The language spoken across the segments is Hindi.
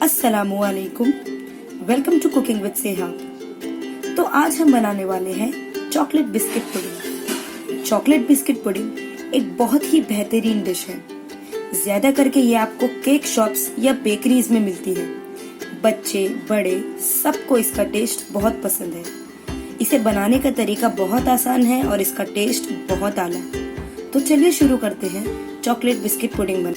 अस्सलामुअलैकुम, वेलकम टू कुकिंग विद सेहाब। तो आज हम बनाने वाले हैं chocolate biscuit pudding. Chocolate biscuit pudding एक बहुत ही बेहतरीन डिश है। ज्यादा करके ये आपको केक शॉप्स या बेकरीज में मिलती है। बच्चे बड़े सबको इसका टेस्ट बहुत पसंद है। इसे बनाने का तरीका बहुत आसान है और इसका टेस्ट बहुत आला। तो चलिए शुरू करते हैं चॉकलेट बिस्किट पुडिंग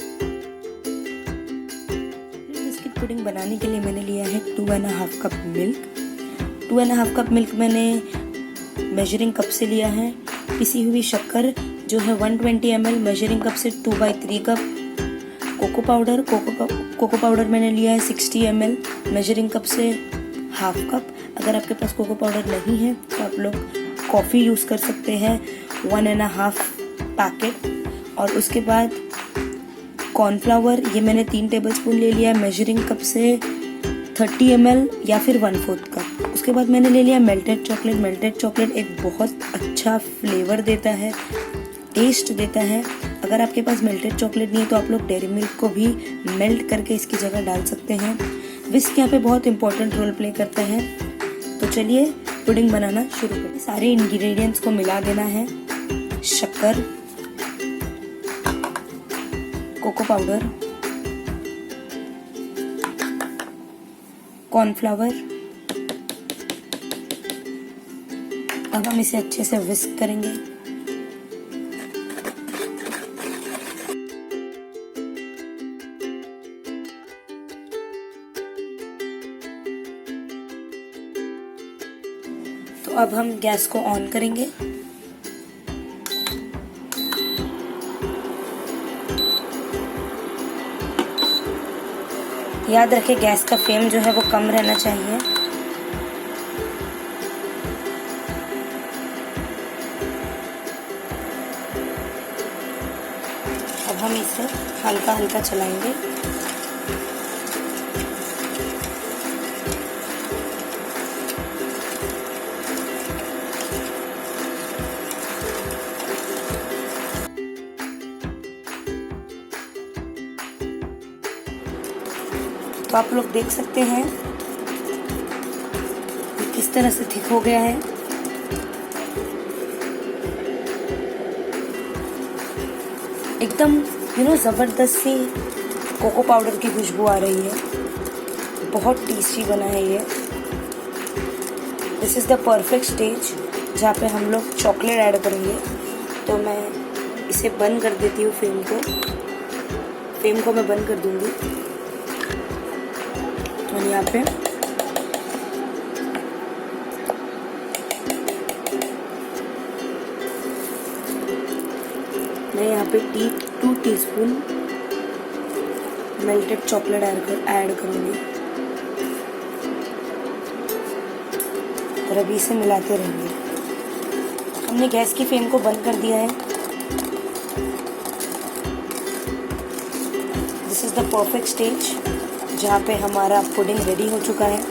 पुडिंग बनाने के लिए मैंने लिया है 2.5 कप मिल्क। 2.5 कप मिल्क मैंने मेजरिंग कप से लिया है। पिसी हुई शक्कर जो है 120 ml, मेजरिंग कप से 2/3 कप। कोको पाउडर मैंने लिया है 60 ml, मेजरिंग कप से हाफ कप। अगर आपके पास कोको पाउडर नहीं है तो आप लोग कॉफ़ी यूज़ कर सकते हैं 1.5 पैकेट। और उसके बाद कॉर्नफ्लावर ये मैंने 3 टेबलस्पून ले लिया, मेजरिंग कप से 30 ml या फिर 1/4 कप। उसके बाद मैंने ले लिया मेल्टेड चॉकलेट। मेल्टेड चॉकलेट एक बहुत अच्छा फ्लेवर देता है, टेस्ट देता है। अगर आपके पास मेल्टेड चॉकलेट नहीं है तो आप लोग डेयरी मिल्क को भी मेल्ट करके इसकी जगह डाल सकते हैं। विस्क यहाँ पे बहुत इंपॉर्टेंट रोल प्ले करता है। तो चलिए पुडिंग बनाना शुरू करें। सारे इंग्रेडिएंट्स को मिला देना है। शक्कर, कोको पाउडर, कॉर्नफ्लावर। अब हम इसे अच्छे से विस्क करेंगे। तो अब हम गैस को ऑन करेंगे। याद रखें गैस का फ्लेम जो है वो कम रहना चाहिए। अब हम इसे हल्का हल्का चलाएंगे। तो आप लोग देख सकते हैं किस तरह से थिक हो गया है। एकदम जबरदस्त सी कोको पाउडर की खुशबू आ रही है। बहुत टेस्टी बना है ये। This is the perfect stage जहाँ पे हम लोग चॉकलेट ऐड करेंगे। तो मैं इसे बंद कर देती हूँ। फ्लेम को मैं बंद कर दूंगी। और यहाँ पे मैं यहाँ पे 2 टीस्पून मेल्टेड चॉकलेट ऐड करूँगी और अभी इसे मिलाते रहेंगे। हमने गैस की फ्लेम को बंद कर दिया है। This is the perfect stage जहाँ पे हमारा पुडिंग रेडी हो चुका है।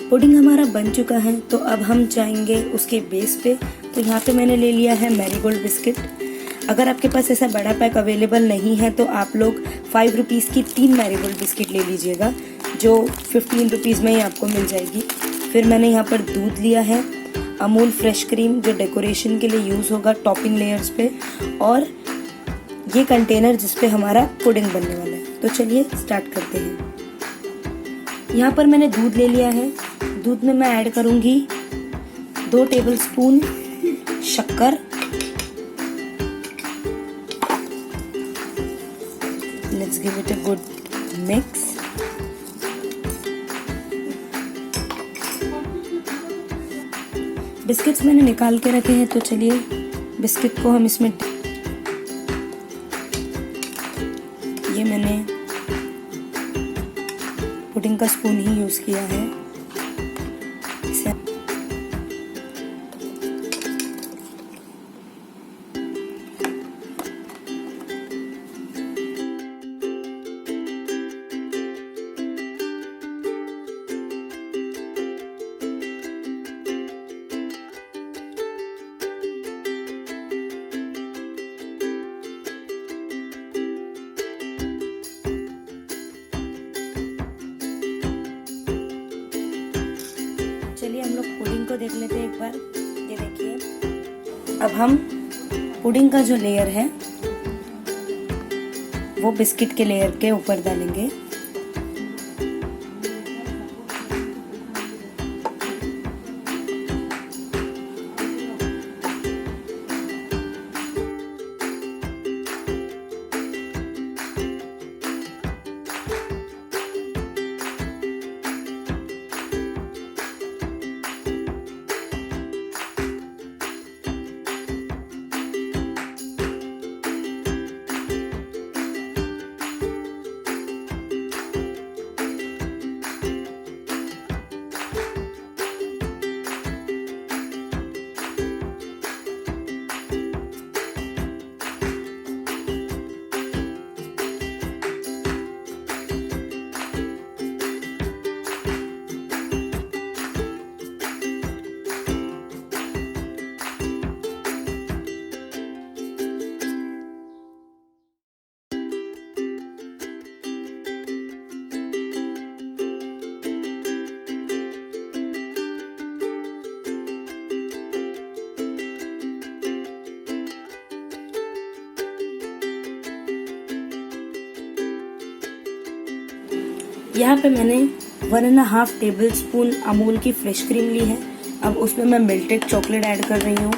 पुडिंग हमारा बन चुका है। तो अब हम जाएंगे उसके बेस पे। तो यहाँ पे मैंने ले लिया है मैरीगोल्ड बिस्किट। अगर आपके पास ऐसा बड़ा पैक अवेलेबल नहीं है तो आप लोग 5 रुपीज़ की 3 मैरीगोल्ड बिस्किट ले लीजिएगा, जो 15 रुपीज़ में ही आपको मिल जाएगी। फिर मैंने यहाँ पर दूध लिया है, अमूल फ्रेश क्रीम जो डेकोरेशन के लिए यूज़ होगा टॉपिंग लेयर्स पे, और ये कंटेनर जिसपे हमारा पुडिंग बनने वाला है। तो चलिए स्टार्ट करते हैं। यहाँ पर मैंने दूध ले लिया है। दूध में मैं ऐड करूँगी 2 टेबलस्पून शक्कर। Let's give it a good mix. Biscuits मैंने निकाल के रखे हैं। तो चलिए बिस्किट को हम इसमें, ये मैंने पुडिंग का स्पून ही यूज किया है। इसे को देख लेते हैं एक बार। ये देखिए, अब हम पुडिंग का जो लेयर है वो बिस्किट के लेयर के ऊपर डालेंगे। यहाँ पे मैंने 1.5 टेबल स्पून अमूल की फ्रेश क्रीम ली है। अब उसमें मैं मेल्टेड चॉकलेट ऐड कर रही हूँ।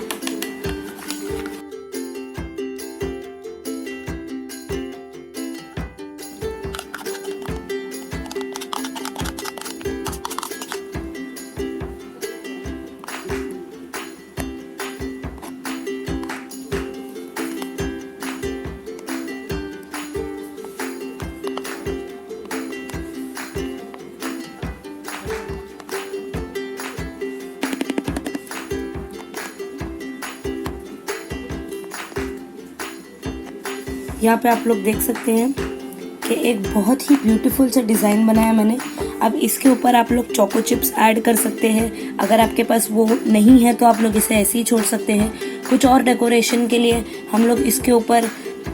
यहाँ पे आप लोग देख सकते हैं कि एक बहुत ही ब्यूटीफुल सा डिज़ाइन बनाया मैंने। अब इसके ऊपर आप लोग चोको चिप्स ऐड कर सकते हैं। अगर आपके पास वो नहीं है तो आप लोग इसे ऐसे ही छोड़ सकते हैं। कुछ और डेकोरेशन के लिए हम लोग इसके ऊपर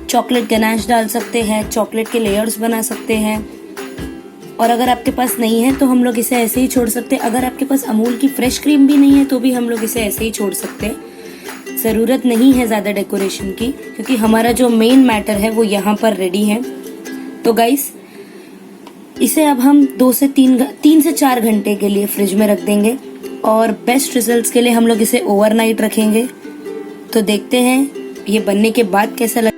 चॉकलेट गनाश डाल सकते हैं, चॉकलेट के लेयर्स बना सकते हैं। और अगर आपके पास नहीं है तो हम लोग इसे ऐसे ही छोड़ सकते हैं। अगर आपके पास अमूल की फ्रेश क्रीम भी नहीं है तो भी हम लोग इसे ऐसे ही छोड़ सकते हैं। ज़रूरत नहीं है ज़्यादा डेकोरेशन की, क्योंकि हमारा जो मेन मैटर है वो यहाँ पर रेडी है। तो गाइस, इसे अब हम 3 से 4 घंटे के लिए फ्रिज में रख देंगे और बेस्ट रिजल्ट्स के लिए हम लोग इसे ओवरनाइट रखेंगे। तो देखते हैं ये बनने के बाद कैसा